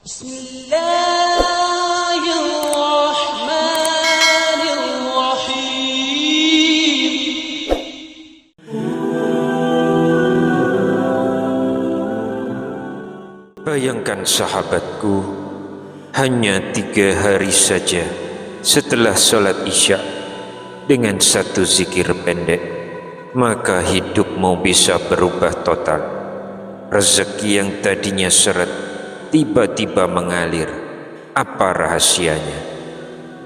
Bismillahirrahmanirrahim. Bayangkan sahabatku, hanya 3 hari saja setelah sholat isya dengan satu zikir pendek, maka hidupmu bisa berubah total. Rezeki yang tadinya seret tiba-tiba mengalir. Apa rahasianya?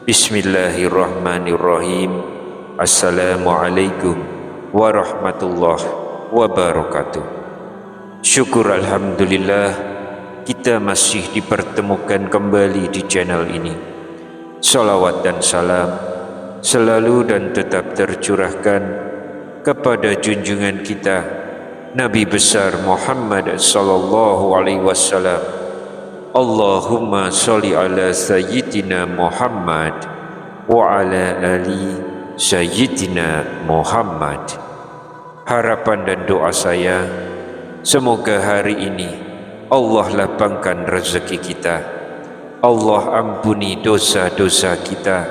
Bismillahirrahmanirrahim. Assalamualaikum warahmatullahi wabarakatuh. Syukur alhamdulillah, kita masih dipertemukan kembali di channel ini. Salawat dan salam selalu dan tetap tercurahkan kepada junjungan kita Nabi besar Muhammad sallallahu alaihi wasallam. Allahumma sholli ala sayyidina Muhammad wa ala ali sayyidina Muhammad. Harapan dan doa saya, semoga hari ini Allah lapangkan rezeki kita, Allah ampuni dosa-dosa kita,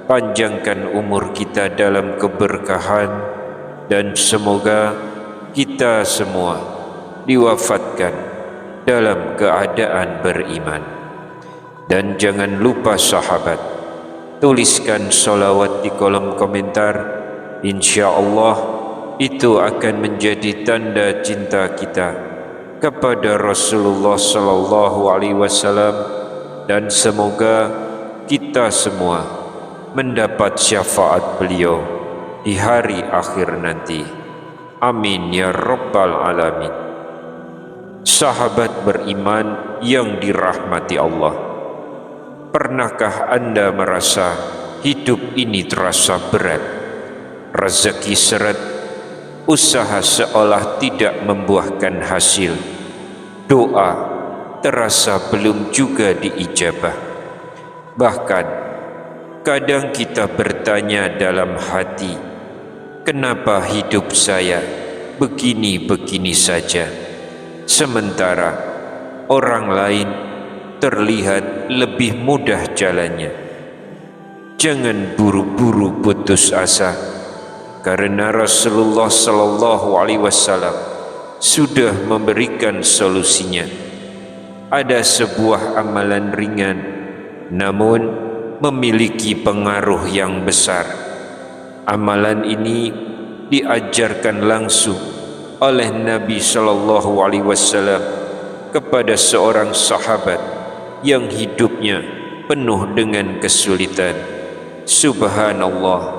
panjangkan umur kita dalam keberkahan, dan semoga kita semua diwafatkan dalam keadaan beriman. Dan jangan lupa sahabat, tuliskan salawat di kolom komentar. InsyaAllah itu akan menjadi tanda cinta kita kepada Rasulullah sallallahu alaihi wasallam, dan semoga kita semua mendapat syafaat beliau di hari akhir nanti. Amin ya rabbal alamin. Sahabat beriman yang dirahmati Allah, pernahkah Anda merasa hidup ini terasa berat? Rezeki seret, usaha seolah tidak membuahkan hasil, doa terasa belum juga diijabah. Bahkan kadang kita bertanya dalam hati, kenapa hidup saya begini-begini saja, sementara orang lain terlihat lebih mudah jalannya. Jangan buru-buru putus asa, karena Rasulullah sallallahu alaihi wasallam sudah memberikan solusinya. Ada sebuah amalan ringan namun memiliki pengaruh yang besar. Amalan ini diajarkan langsung oleh Nabi sallallahu alaihi wasallam kepada seorang sahabat yang hidupnya penuh dengan kesulitan. Subhanallah,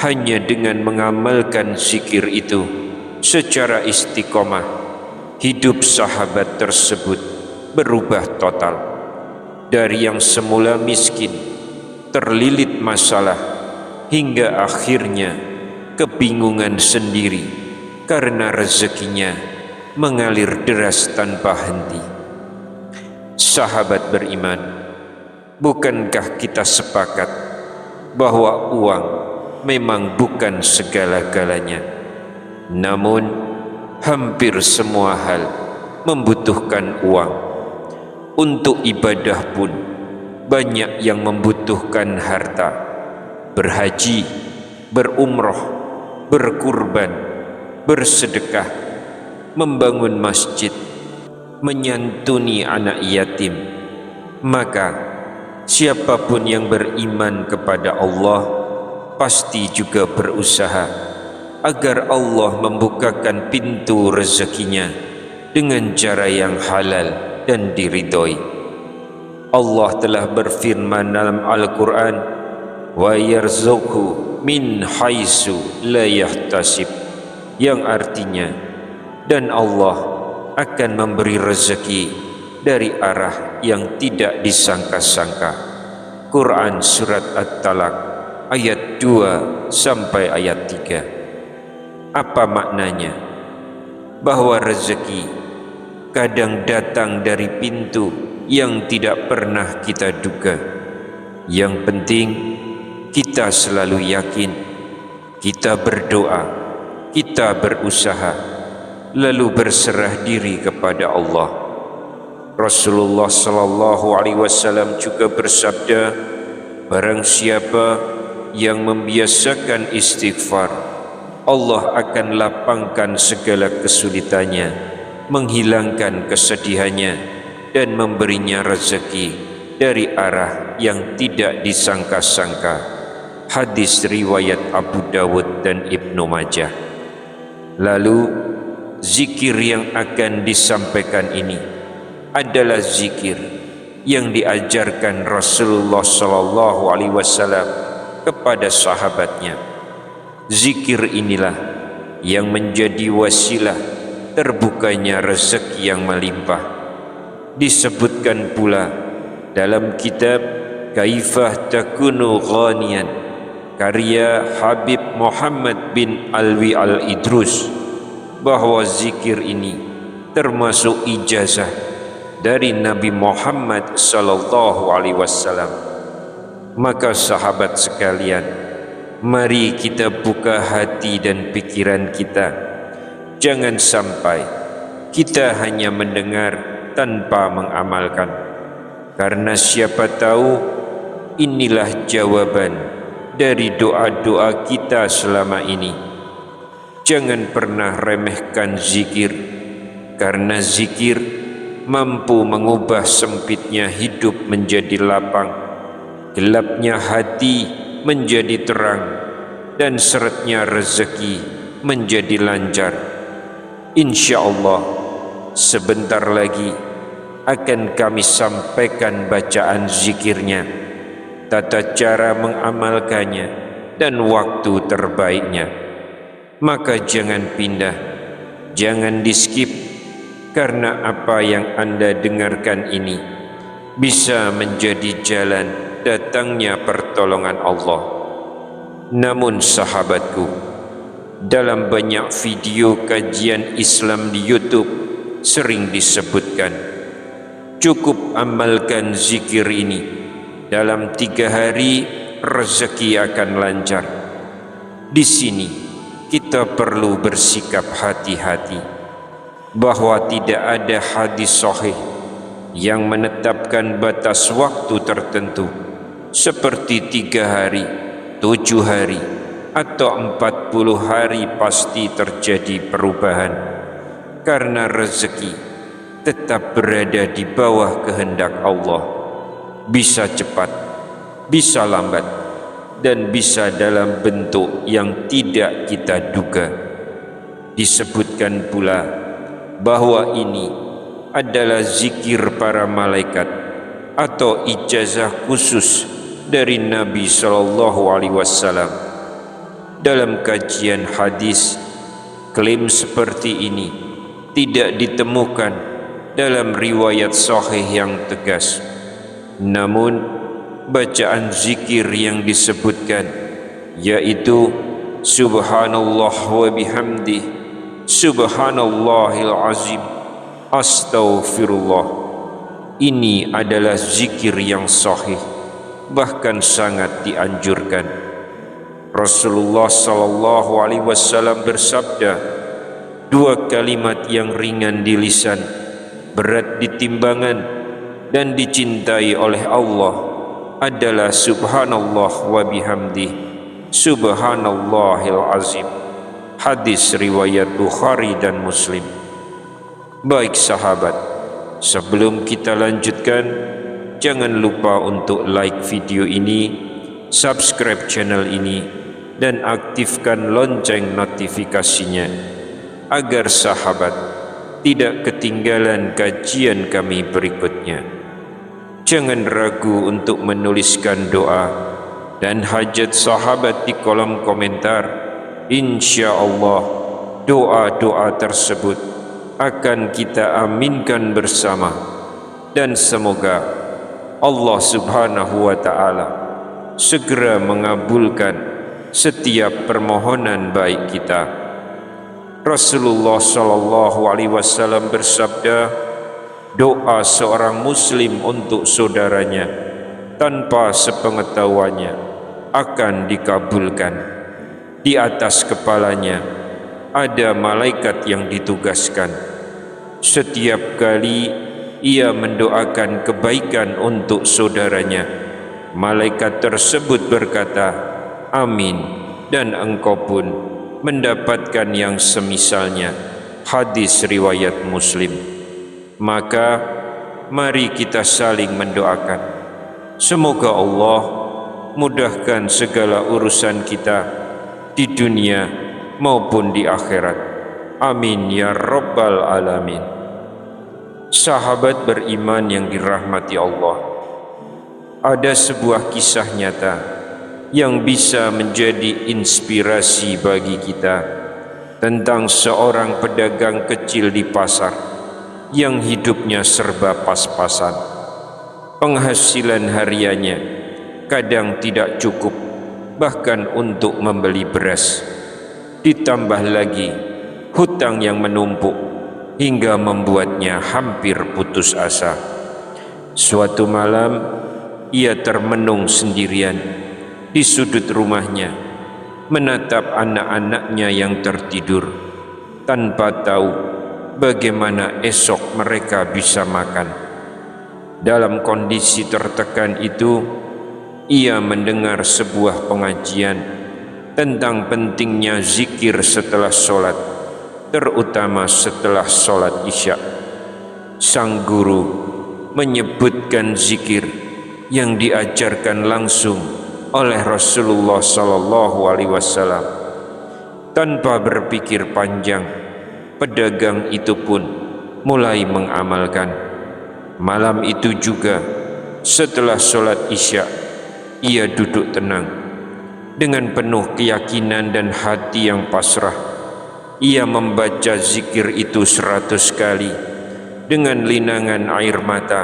hanya dengan mengamalkan zikir itu secara istiqomah, hidup sahabat tersebut berubah total. Dari yang semula miskin, terlilit masalah, hingga akhirnya kebingungan sendiri karena rezekinya mengalir deras tanpa henti. Sahabat beriman, bukankah kita sepakat bahwa uang memang bukan segala-galanya? Namun hampir semua hal membutuhkan uang. Untuk ibadah pun banyak yang membutuhkan harta. Berhaji, berumroh, berkurban, bersedekah, membangun masjid, menyantuni anak yatim. Maka siapapun yang beriman kepada Allah pasti juga berusaha agar Allah membukakan pintu rezekinya dengan cara yang halal dan diridhoi. Allah telah berfirman dalam Al-Quran, wa yarzuqhu min haitsu la yahtasib, yang artinya, dan Allah akan memberi rezeki dari arah yang tidak disangka-sangka. Quran surat At-Talaq ayat 2 sampai ayat 3. Apa maknanya? Bahwa rezeki kadang datang dari pintu yang tidak pernah kita duga. Yang penting kita selalu yakin, kita berdoa, kita berusaha, lalu berserah diri kepada Allah. Rasulullah sallallahu alaihi wasallam juga bersabda, barang siapa yang membiasakan istighfar, Allah akan lapangkan segala kesulitannya, menghilangkan kesedihannya, dan memberinya rezeki dari arah yang tidak disangka-sangka. Hadis riwayat Abu Dawud dan Ibnu Majah. Lalu zikir yang akan disampaikan ini adalah zikir yang diajarkan Rasulullah sallallahu alaihi wasallam kepada sahabatnya. Zikir inilah yang menjadi wasilah terbukanya rezeki yang melimpah. Disebutkan pula dalam kitab Kaifah Takunu Ghaniyan karya Habib Muhammad bin Alwi Al-Idrus bahwa zikir ini termasuk ijazah dari Nabi Muhammad sallallahu alaihi wasallam. Maka sahabat sekalian, mari kita buka hati dan pikiran kita. Jangan sampai kita hanya mendengar tanpa mengamalkan, karena siapa tahu inilah jawaban dari doa-doa kita selama ini. Jangan pernah remehkan zikir, karena zikir mampu mengubah sempitnya hidup menjadi lapang, gelapnya hati menjadi terang, dan seretnya rezeki menjadi lancar. InsyaAllah sebentar lagi akan kami sampaikan bacaan zikirnya, tata cara mengamalkannya, dan waktu terbaiknya. Maka jangan pindah, jangan di skip, karena apa yang Anda dengarkan ini bisa menjadi jalan datangnya pertolongan Allah. Namun sahabatku, dalam banyak video kajian Islam di YouTube sering disebutkan, cukup amalkan zikir ini, dalam 3 hari rezeki akan lancar. Di sini kita perlu bersikap hati-hati bahwa tidak ada hadis sahih yang menetapkan batas waktu tertentu seperti 3 hari, 7 hari, atau 40 hari pasti terjadi perubahan, karena rezeki tetap berada di bawah kehendak Allah. Bisa cepat, bisa lambat, dan bisa dalam bentuk yang tidak kita duga. Disebutkan pula bahwa ini adalah zikir para malaikat atau ijazah khusus dari Nabi sallallahu alaihi wasallam. Dalam kajian hadis, klaim seperti ini tidak ditemukan dalam riwayat sahih yang tegas. Namun bacaan zikir yang disebutkan, yaitu subhanallah wa bihamdih, subhanallahil azim, astaghfirullah, ini adalah zikir yang sahih, bahkan sangat dianjurkan. Rasulullah sallallahu alaihi wasallam bersabda, 2 kalimat yang ringan di lisan, berat di timbangan, dan dicintai oleh Allah adalah subhanallah wa bihamdih, subhanallahil azim. Hadis riwayat Bukhari dan Muslim. Baik sahabat, sebelum kita lanjutkan, jangan lupa untuk like video ini, subscribe channel ini, dan aktifkan lonceng notifikasinya agar sahabat tidak ketinggalan kajian kami berikutnya. Jangan ragu untuk menuliskan doa dan hajat sahabat di kolom komentar. Insya Allah doa-doa tersebut akan kita aminkan bersama, dan semoga Allah subhanahu wa ta'ala segera mengabulkan setiap permohonan baik kita. Rasulullah sallallahu alaihi wasallam bersabda, doa seorang muslim untuk saudaranya tanpa sepengetahuannya akan dikabulkan. Di atas kepalanya ada malaikat yang ditugaskan. Setiap kali ia mendoakan kebaikan untuk saudaranya. Malaikat tersebut berkata, "Amin, dan engkau pun mendapatkan yang semisalnya." Hadis riwayat Muslim. Maka mari kita saling mendoakan. Semoga Allah mudahkan segala urusan kita di dunia maupun di akhirat. Amin ya rabbal alamin. Sahabat beriman yang dirahmati Allah, ada sebuah kisah nyata yang bisa menjadi inspirasi bagi kita tentang seorang pedagang kecil di pasar yang hidupnya serba pas-pasan. Penghasilan hariannya kadang tidak cukup bahkan untuk membeli beras. Ditambah lagi hutang yang menumpuk hingga membuatnya hampir putus asa. Suatu malam ia termenung sendirian di sudut rumahnya, menatap anak-anaknya yang tertidur tanpa tahu bagaimana esok mereka bisa makan. Dalam kondisi tertekan itu, ia mendengar sebuah pengajian tentang pentingnya zikir setelah sholat, terutama setelah sholat Isya. Sang guru menyebutkan zikir yang diajarkan langsung oleh Rasulullah SAW. Tanpa berpikir panjang, pedagang itu pun mulai mengamalkan. Malam itu juga, setelah sholat Isya, ia duduk tenang dengan penuh keyakinan dan hati yang pasrah. Ia membaca zikir itu 100 kali dengan linangan air mata,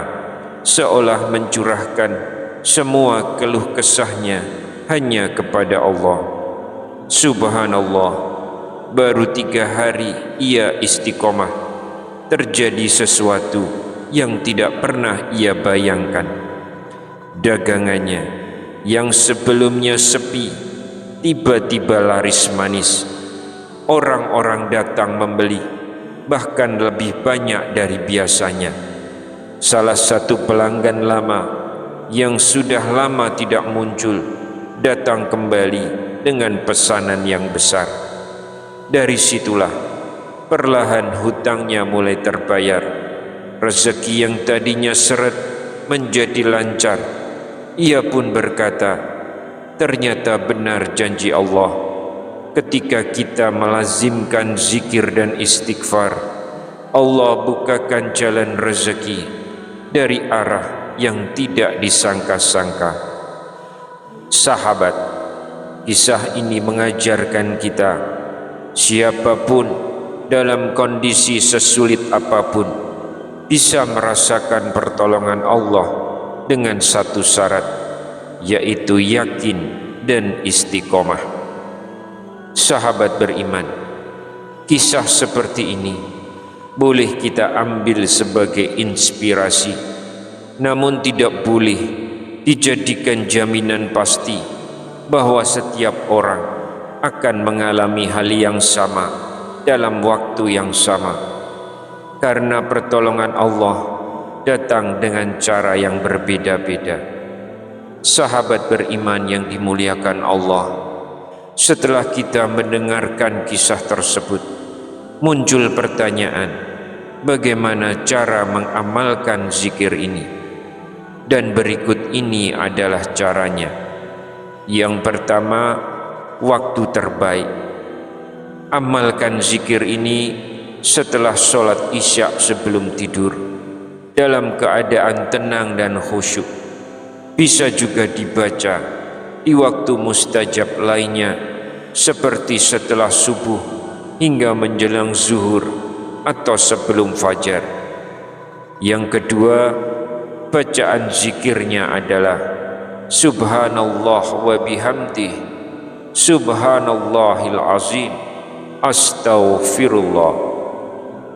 seolah mencurahkan semua keluh kesahnya hanya kepada Allah. Subhanallah, baru 3 hari ia istiqomah, terjadi sesuatu yang tidak pernah ia bayangkan. Dagangannya yang sebelumnya sepi tiba-tiba laris manis. Orang-orang datang membeli, bahkan lebih banyak dari biasanya. Salah satu pelanggan lama yang sudah lama tidak muncul datang kembali dengan pesanan yang besar. Dari situlah perlahan hutangnya mulai terbayar. Rezeki yang tadinya seret menjadi lancar. Ia pun berkata, ternyata benar janji Allah. Ketika kita melazimkan zikir dan istighfar, Allah bukakan jalan rezeki dari arah yang tidak disangka-sangka. Sahabat, kisah ini mengajarkan kita, siapapun dalam kondisi sesulit apapun bisa merasakan pertolongan Allah dengan satu syarat, yaitu yakin dan istiqomah. Sahabat beriman, kisah seperti ini boleh kita ambil sebagai inspirasi, namun tidak boleh dijadikan jaminan pasti bahwa setiap orang akan mengalami hal yang sama dalam waktu yang sama, karena pertolongan Allah datang dengan cara yang berbeda-beda. Sahabat beriman yang dimuliakan Allah, setelah kita mendengarkan kisah tersebut, muncul pertanyaan, bagaimana cara mengamalkan zikir ini? Dan berikut ini adalah caranya. Yang pertama, waktu terbaik. Amalkan zikir ini setelah sholat Isya sebelum tidur, dalam keadaan tenang dan khusyuk. Bisa juga dibaca di waktu mustajab lainnya, seperti setelah subuh hingga menjelang zuhur atau sebelum fajar. Yang kedua, bacaan zikirnya adalah Subhanallah wa bihamdih, Subhanallahil azim, Astaghfirullah.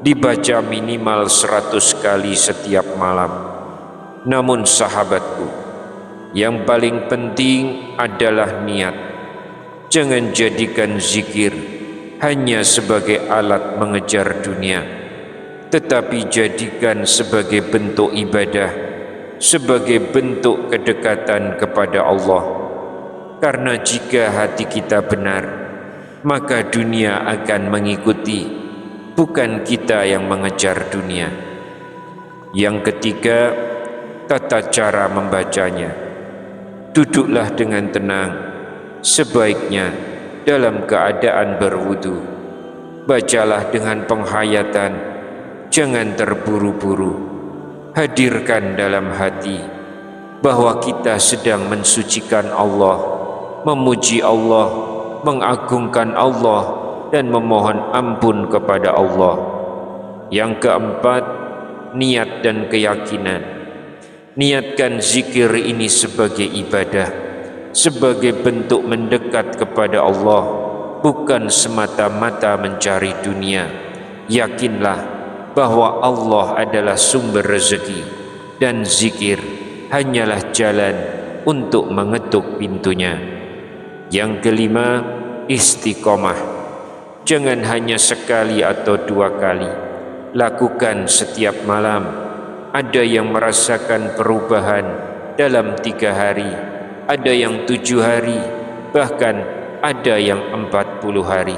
Dibaca minimal 100 kali setiap malam. Namun sahabatku, yang paling penting adalah niat. Jangan jadikan zikir hanya sebagai alat mengejar dunia, tetapi jadikan sebagai bentuk ibadah, sebagai bentuk kedekatan kepada Allah. Karena jika hati kita benar, maka dunia akan mengikuti, bukan kita yang mengejar dunia. Yang ketiga, tata cara membacanya. Duduklah dengan tenang, sebaiknya dalam keadaan berwudu. Bacalah dengan penghayatan, jangan terburu-buru. Hadirkan dalam hati bahwa kita sedang mensucikan Allah, memuji Allah, mengagungkan Allah, dan memohon ampun kepada Allah. Yang keempat, niat dan keyakinan. Niatkan zikir ini sebagai ibadah, sebagai bentuk mendekat kepada Allah, bukan semata-mata mencari dunia. Yakinlah bahwa Allah adalah sumber rezeki, dan zikir hanyalah jalan untuk mengetuk pintunya. Yang kelima, istiqomah. Jangan hanya sekali atau dua kali, lakukan setiap malam. Ada yang merasakan perubahan dalam 3 hari, ada yang 7 hari, bahkan ada yang 40 hari.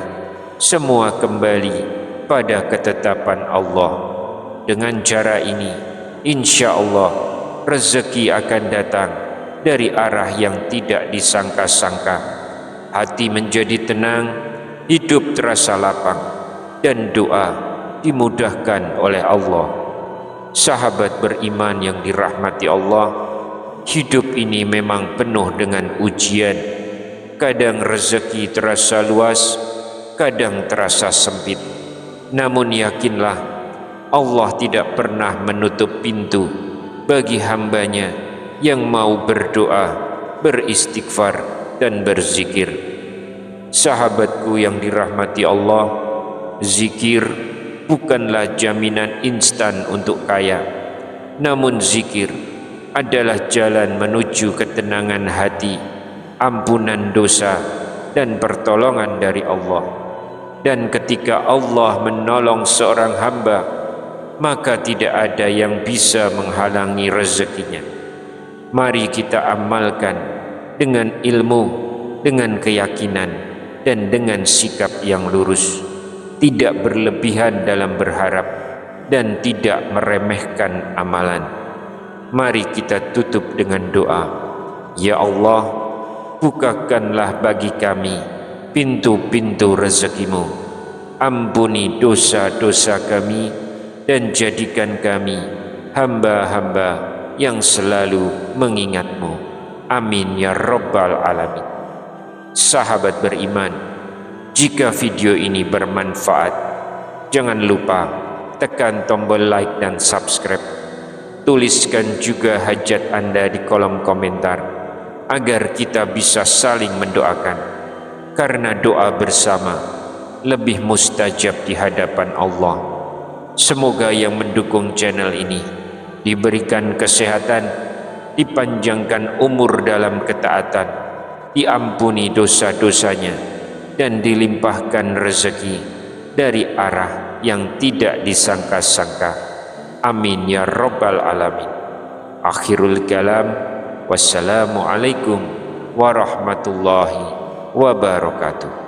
Semua kembali pada ketetapan Allah. Dengan cara ini, insya Allah rezeki akan datang dari arah yang tidak disangka-sangka. Hati menjadi tenang, hidup terasa lapang, dan doa dimudahkan oleh Allah. Sahabat beriman yang dirahmati Allah, hidup ini memang penuh dengan ujian. Kadang rezeki terasa luas, kadang terasa sempit. Namun yakinlah, Allah tidak pernah menutup pintu bagi hambanya yang mau berdoa, beristighfar, dan berzikir. Sahabatku yang dirahmati Allah, zikir bukanlah jaminan instan untuk kaya, namun zikir adalah jalan menuju ketenangan hati, ampunan dosa, dan pertolongan dari Allah. Dan ketika Allah menolong seorang hamba, maka tidak ada yang bisa menghalangi rezekinya. Mari kita amalkan dengan ilmu, dengan keyakinan, dan dengan sikap yang lurus. Tidak berlebihan dalam berharap dan tidak meremehkan amalan. Mari kita tutup dengan doa. Ya Allah, bukakanlah bagi kami pintu-pintu rezekimu. Ampuni dosa-dosa kami dan jadikan kami hamba-hamba yang selalu mengingat-Mu. Amin ya Rabbal Alamin. Sahabat beriman, jika video ini bermanfaat, jangan lupa tekan tombol like dan subscribe. Tuliskan juga hajat Anda di kolom komentar agar kita bisa saling mendoakan, karena doa bersama lebih mustajab di hadapan Allah. Semoga yang mendukung channel ini diberikan kesehatan, dipanjangkan umur dalam ketaatan, diampuni dosa-dosanya, dan dilimpahkan rezeki dari arah yang tidak disangka-sangka. Amin ya Rabbal Alamin. Akhirul kalam, wassalamualaikum warahmatullahi wabarakatuh.